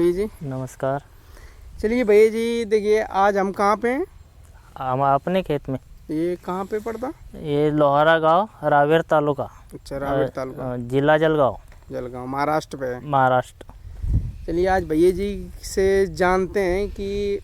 भैया जी नमस्कार। चलिए भैया जी, देखिए आज हम कहाँ पे हैं? हम अपने खेत में। ये कहाँ पे पड़ता? ये लोहारा गांव, रावेर तालुका, अच्छा, रावेर तालुका, जिला जलगांव, जलगांव, महाराष्ट्र पे है। महाराष्ट्र। चलिए आज भैया जी से जानते हैं कि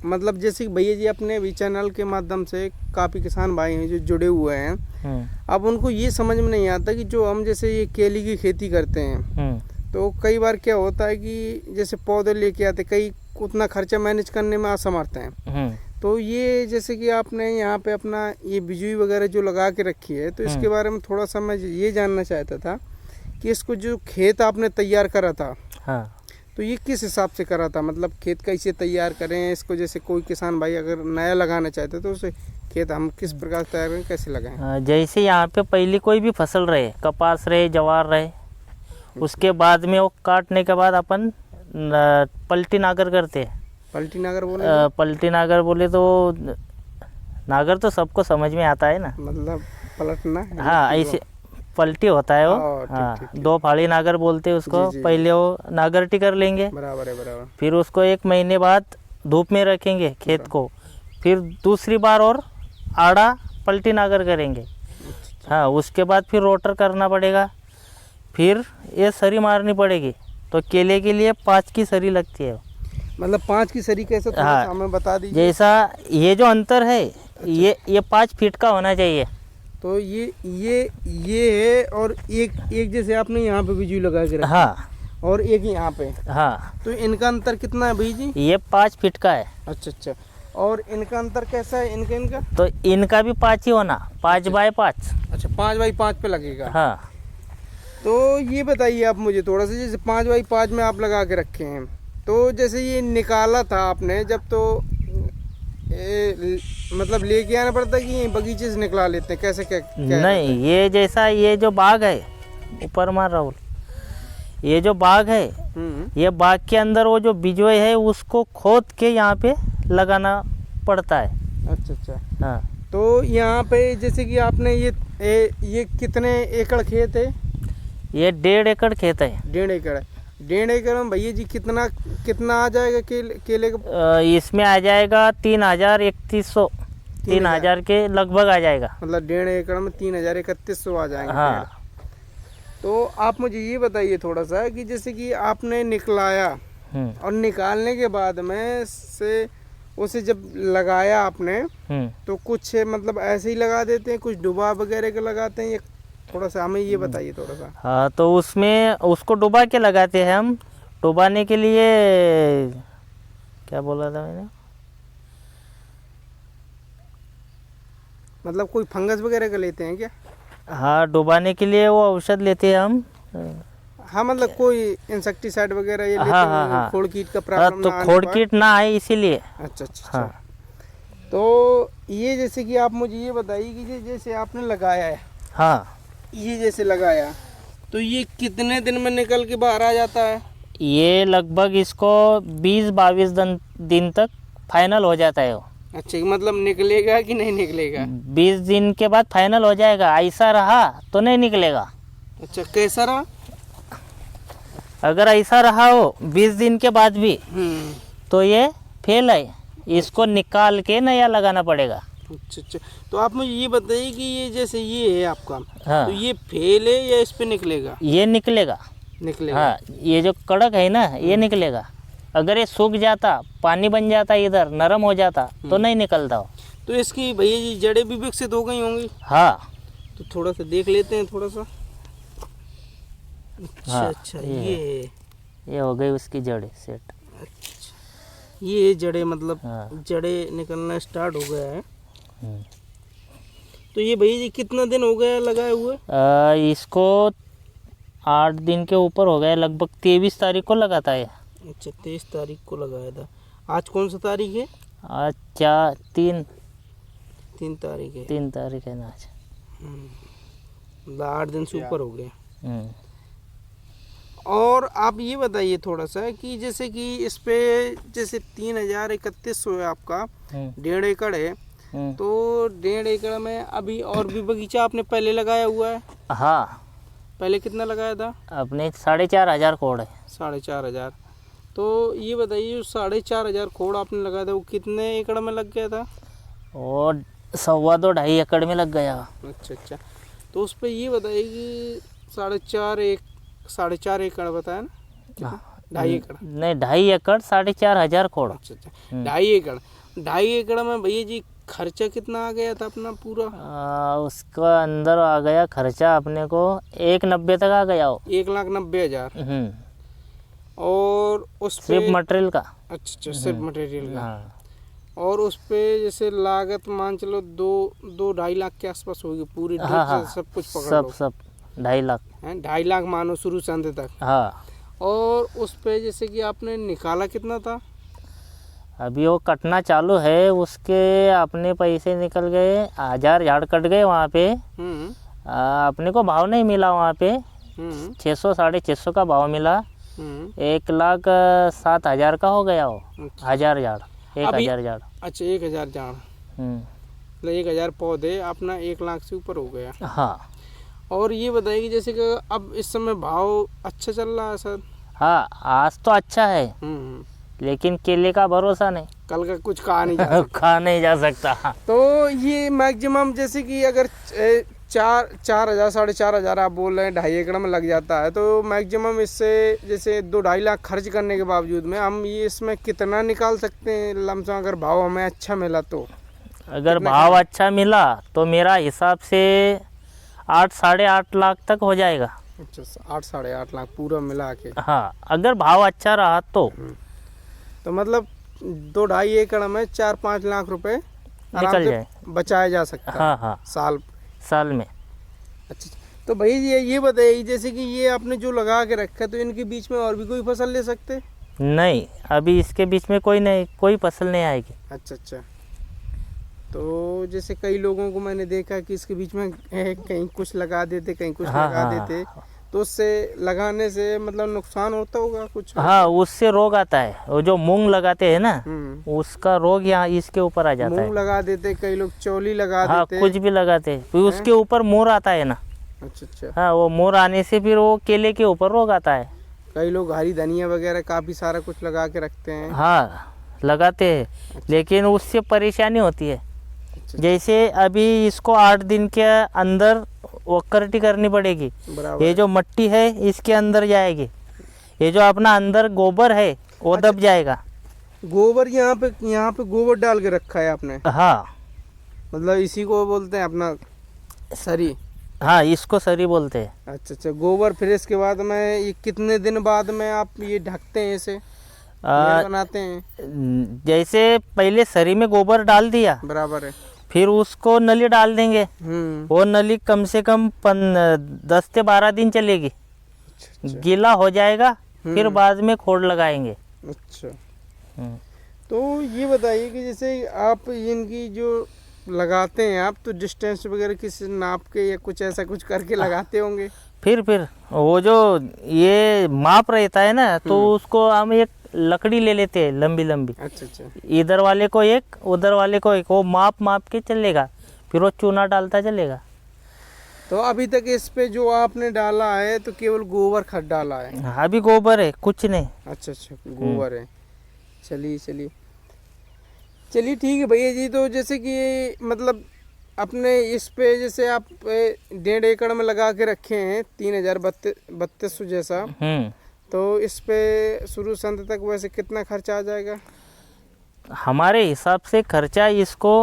मतलब जैसे कि भैया जी अपने भी चैनल के माध्यम से काफ़ी किसान भाई हैं जो जुड़े हुए हैं। अब उनको ये समझ में नहीं आता कि जो हम जैसे ये केले की खेती करते हैं तो कई बार क्या होता है कि जैसे पौधे लेके आते, कई उतना खर्चा मैनेज करने में असमर्थ हैं। तो ये जैसे कि आपने यहाँ पे अपना ये बिजली वगैरह जो लगा के रखी है, तो इसके बारे में थोड़ा सा मैं ये जानना चाहता था कि इसको जो खेत आपने तैयार करा था, हाँ, तो ये किस हिसाब से करा था? मतलब खेत कैसे तैयार करें इसको? जैसे कोई किसान भाई अगर नया लगाना चाहते तो उसे खेत हम किस प्रकार तैयार करें, कैसे लगाएं? जैसे यहाँ पे पहले कोई भी फसल रहे, कपास रहे, जवार रहे, उसके बाद में वो काटने के बाद अपन पलटी नागर करते हैं। पलटी नागर बोले? पलटी नागर बोले तो नागर तो सबको समझ में आता है ना, मतलब पलटना। हाँ, ऐसे पलटी होता है वो। हाँ, दो फाड़ी नागर बोलते हैं उसको। पहले वो नागरटी कर लेंगे, बराबर है, बराबर। फिर उसको 1 महीने बाद धूप में रखेंगे खेत को, फिर दूसरी बार और आड़ा पलटी नागर करेंगे। हाँ, उसके बाद फिर रोटर करना पड़ेगा, फिर ये सरी मारनी पड़ेगी। तो केले के लिए 5 की सरी लगती है। मतलब 5 की सरी कैसे, थोड़ा सा हमें बता दीजिए। जैसा ये जो अंतर है, ये 5 फीट का होना चाहिए। तो ये है, और एक जैसे आपने यहाँ पे बिजली लगा के रखा, हाँ, और एक यहाँ पे। हाँ, तो इनका अंतर कितना है भैया जी? ये 5 फीट का है। अच्छा अच्छा। और इनका अंतर कैसा है? इनका तो इनका भी 5 ही होना, 5 बाय 5। अच्छा, 5 बाई 5 पे लगेगा। हाँ, तो ये बताइए आप मुझे थोड़ा सा, जैसे 5 बाई 5 में आप लगा के रखे हैं, तो जैसे ये निकाला था आपने जब, तो मतलब लेके आना पड़ता है कि ये बगीचे से निकला लेते हैं, कैसे क्या नहीं, ये जैसा ये जो बाग है, ऊपर मार राहुल, ये जो बाग है, ये बाग के अंदर वो जो बिजोय है उसको खोद के यहाँ पे लगाना पड़ता है। अच्छा अच्छा। हाँ, तो यहाँ पे जैसे कि आपने ये कितने एकड़ खेत है? ये 1.5 एकड़ खेत है। 1.5 एकड़ है। 1.5 एकड़ में भैया जी कितना आ जाएगा केले का? इसमें आ जाएगा 3,3100, 3,000 के लगभग आ जाएगा। मतलब 1.5 एकड़ में 3,3100 आ जाएंगे। हाँ। तो आप मुझे ये बताइए थोड़ा सा कि जैसे कि आपने निकलाया और निकालने के बाद में से उसे जब लगाया आपने, तो कुछ मतलब ऐसे ही लगा देते हैं, कुछ डुबा वगैरह के लगाते हैं, या थोड़ा सा हमें ये बताइए थोड़ा सा। हाँ, तो उसमें उसको डुबा के लगाते हैं हम। डुबाने के लिए क्या बोला था मैंने? मतलब कोई फंगस वगैरह का लेते हैं क्या? हाँ, डुबाने के लिए वो औषध लेते हैं हम। हाँ, मतलब कोई इंसेक्टिसाइड वगैरह ये लेते हाँ, हैं? हाँ, हाँ। खोड़ कीट का प्रॉब्लम तो ना आने खोड़ पाए? कीट ना आए इसीलिए। अच्छा अच्छा। हाँ। तो ये जैसे कि आप मुझे ये बताइए कि जैसे आपने लगाया है, हाँ, ये जैसे लगाया, तो ये कितने दिन में निकल के बाहर आ जाता है? ये लगभग इसको 20-22 दिन तक फाइनल हो जाता है वो। अच्छा, मतलब निकलेगा कि नहीं निकलेगा? 20 दिन के बाद फाइनल हो जाएगा। ऐसा रहा तो नहीं निकलेगा। अच्छा, कैसा रहा? अगर ऐसा रहा हो 20 दिन के बाद भी, तो ये फेल है, इसको निकाल के नया लगाना पड़ेगा। अच्छा अच्छा। तो आप मुझे ये बताइए कि ये जैसे ये है आपका, हाँ, तो ये फेल है या इस पे निकलेगा? ये निकलेगा। निकलेगा। हाँ, ये जो कड़क है ना, ये निकलेगा। अगर ये सूख जाता, पानी बन जाता, इधर नरम हो जाता, तो नहीं निकलता हो। तो इसकी भैया जी जड़ें भी विकसित हो गई होंगी? हाँ। तो थोड़ा सा देख लेते हैं थोड़ा सा। अच्छा हाँ, अच्छा। ये हो गई उसकी जड़ें सेट। अच्छा, ये जड़ें मतलब हाँ। जड़ें निकलना स्टार्ट हो गया है। तो ये भैया जी कितना दिन हो गया लगाए हुए? इसको 8 दिन के ऊपर हो गया, लगभग 23 तारीख को लगाता है। अच्छा, 23 तारीख को लगाया था। आज कौन सा तारीख है? आज 3 तारीख है। 3 तारीख है ना आज। मतलब 8 दिन से ऊपर हो गए। और आप ये बताइए थोड़ा सा कि जैसे कि इस पे जैसे 3,3100 है आपका, 1.5 एकड़ है, तो 1.5 एकड़ में अभी और भी बगीचा आपने पहले लगाया हुआ है? हाँ, पहले कितना लगाया था? अपने 4,500 कोड़ है। 4,500। तो ये बताइए, जो 4,500 खोड़ आपने लगाया था वो कितने एकड़ में लग गया था? और 2.25 एकड़ में लग गया। अच्छा अच्छा। तो उस पर ये बताइए कि 4.5 एकड़ बताया ना? कितना? 2.5 एकड़? नहीं, 2.5 एकड़ 4,500 खोड़। अच्छा अच्छा, 2.5 एकड़। 2.5 एकड़ में भैया जी खर्चा कितना आ गया था अपना पूरा? उसका अंदर आ गया खर्चा अपने को 1,90 तक आ गया हो। 1,90,000। और उस पे सिर्फ मटेरियल का। अच्छा अच्छा, सिर्फ मटेरियल का। हाँ, और उस पे जैसे लागत मान चलो 2-2.5 लाख के आसपास होगी पूरी हाँ ड्रिप हाँ, से सब कुछ पकड़ सब लो। सब 2.5 लाख। हैं, 2.5 लाख मानो शुरू से अंत तक। हाँ, और उस पे जैसे कि आपने निकाला कितना था? अभी वो कटना चालू है, उसके अपने पैसे निकल गए, 1,000 झाड़ कट गए वहाँ पे। अपने को भाव नहीं मिला वहाँ पे। 600 650 का भाव मिला। 1,07,000 का हो गया वो। 1,000 झाड़, 1,000 झाड़। अच्छा, 1,000 झाड़, मतलब 1,000 पौधे अपना 1 लाख से ऊपर हो गया। हाँ। और ये बताइए कि जैसे कि अब इस समय भाव अच्छा चल रहा है सर? हाँ, आज तो अच्छा है, लेकिन केले का भरोसा नहीं, कल का कुछ कहा नहीं जा सकता। खा नहीं जा सकता। तो ये मैक्सिमम जैसे कि अगर 4,000 4,500 आप बोल रहे हैं 2.5 एकड़ में लग जाता है, तो मैक्सिमम इससे जैसे 2-2.5 लाख खर्च करने के बावजूद में हम ये इसमें कितना निकाल सकते हैं लमसम, अगर भाव हमें अच्छा मिला तो? अगर भाव अच्छा मिला तो मेरा हिसाब से 8 साढ़े 8 लाख तक हो जाएगा। अच्छा, 8 साढ़े 8 लाख पूरा मिला के? हाँ, अगर भाव अच्छा रहा तो मतलब 2-2.5 एकड़ में 4-5 लाख रुपए निकल जाए, बचाया जा सकता है। हाँ हाँ, साल में। अच्छा, तो भाई ये बताइए जैसे कि ये आपने जो लगा के रखा है, तो इनके बीच में और भी कोई फसल ले सकते? नहीं, अभी इसके बीच में कोई फसल नहीं आएगी। अच्छा अच्छा। तो जैसे कई लोगों को मैंने देखा कि इसके बीच में कहीं कुछ लगा देते, कहीं कुछ लगा देते, तो उससे लगाने से मतलब नुकसान होता होगा कुछ? हाँ, उससे रोग आता है। वो जो मूंग लगाते हैं ना, उसका रोग यहाँ इसके ऊपर आ जाता है। मूंग लगा देते, कई लोग चौली लगा देते, कुछ भी लगाते, फिर उसके ऊपर मोर आता है ना। अच्छा अच्छा। हाँ, वो मोर आने से फिर वो केले के ऊपर रोग आता है। कई लोग हरी धनिया वगैरह काफी सारा कुछ लगा के रखते हैं। हाँ, लगाते हैं, लेकिन उससे परेशानी होती है। जैसे अभी इसको 8 दिन के अंदर वक्करटी करनी पड़ेगी। ये जो मट्टी है इसके अंदर जाएगी, ये जो अपना अंदर गोबर है वो दब जाएगा। गोबर यहाँ पे गोबर डाल के रखा है आपने? हाँ, मतलब इसी को बोलते हैं अपना सरी? हाँ, इसको सरी बोलते हैं। अच्छा अच्छा। गोबर फिर इसके बाद में ये कितने दिन बाद में आप ये ढकते हैं, इसे बनाते हैं? जैसे पहले सरी में गोबर डाल दिया, बराबर है, फिर उसको नली डाल देंगे। वो नली कम से कम 10 से 12 दिन चलेगी। अच्छा। गीला हो जाएगा, फिर बाद में खोड़ लगाएंगे। अच्छा। तो ये बताइए कि जैसे आप इनकी जो लगाते हैं आप, तो डिस्टेंस वगैरह किस नाप के या कुछ ऐसा कुछ करके लगाते होंगे? फिर वो जो ये माप रहता है ना, तो उसको हम एक लकड़ी ले लेते हैं लंबी लंबी। अच्छा अच्छा। इधर वाले को एक, उधर वाले को एक, वो माप के चलेगा, फिर वो चूना डालता चलेगा। तो अभी तक इस पे जो आपने डाला है तो केवल गोबर खाद डाला है? अभी गोबर है, कुछ नहीं। अच्छा अच्छा, गोबर है। चलिए ठीक है भैया जी। तो जैसे कि मतलब अपने इस पे जैसे आप 1.5 एकड़ में लगा के रखे हैं 3,032 जैसा, तो इस पे शुरू से अंत तक वैसे कितना खर्चा आ जाएगा? हमारे हिसाब से खर्चा इसको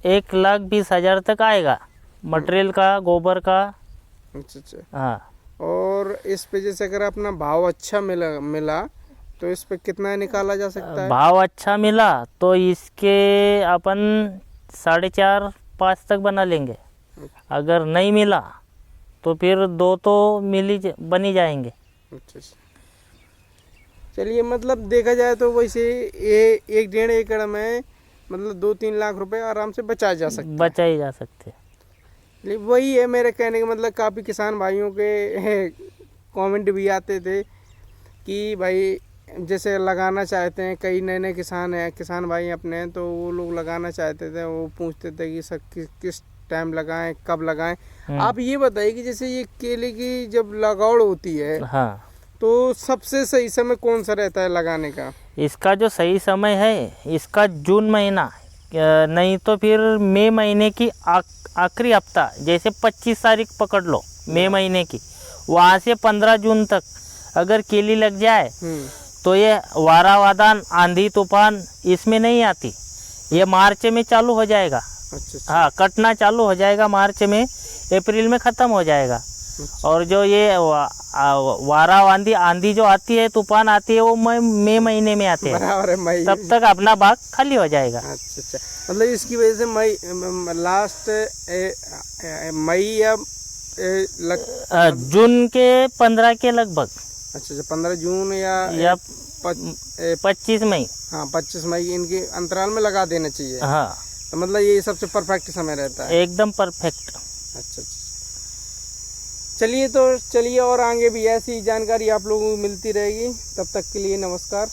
1,20,000 तक आएगा, मटेरियल का, गोबर का। अच्छा अच्छा। हाँ। और इस पे जैसे अगर अपना भाव अच्छा मिला तो इस पे कितना निकाला जा सकता है? भाव अच्छा मिला तो इसके अपन 4.5-5 तक बना लेंगे। अगर नहीं मिला तो फिर 2 तो बनी जाएंगे। अच्छा। चलिए, मतलब देखा जाए तो वैसे 1-1.5 एकड़ में मतलब 2-3 लाख रुपए आराम से बचाए जा सकते हैं। वही है मेरे कहने का मतलब। काफ़ी किसान भाइयों के कमेंट भी आते थे कि भाई जैसे लगाना चाहते हैं, कई नए किसान भाई अपने, तो वो लोग लगाना चाहते थे, वो पूछते थे कि सर किस टाइम लगाएं, कब लगाएं। आप ये बताइए कि जैसे ये केले की जब लगावड़ होती है, हाँ, तो सबसे सही समय कौन सा रहता है लगाने का? इसका जो सही समय है इसका जून महीना, नहीं तो फिर मई महीने की आखिरी हफ्ता, जैसे 25 तारीख पकड़ लो मई महीने की, वहाँ से 15 जून तक अगर केली लग जाए तो ये वारा वादान आंधी तूफान इसमें नहीं आती। ये मार्च में चालू हो जाएगा। अच्छा। हाँ, कटना चालू हो जाएगा मार्च में, अप्रैल में ख़त्म हो जाएगा। और जो ये वारा आंधी जो आती है, तूफान आती है, वो मई महीने में आते हैं। बराबर है, मई। तब तक अपना बाग खाली हो जाएगा। अच्छा। मतलब इसकी वजह से मई लास्ट मई या जून के 15 के लगभग। अच्छा, 15 जून या 25 मई। हाँ, 25 मई इनके अंतराल में लगा देना चाहिए। हाँ, तो मतलब ये सबसे परफेक्ट समय रहता है। एकदम परफेक्ट। अच्छा। चलिए और आगे भी ऐसी जानकारी आप लोगों को मिलती रहेगी। तब तक के लिए नमस्कार।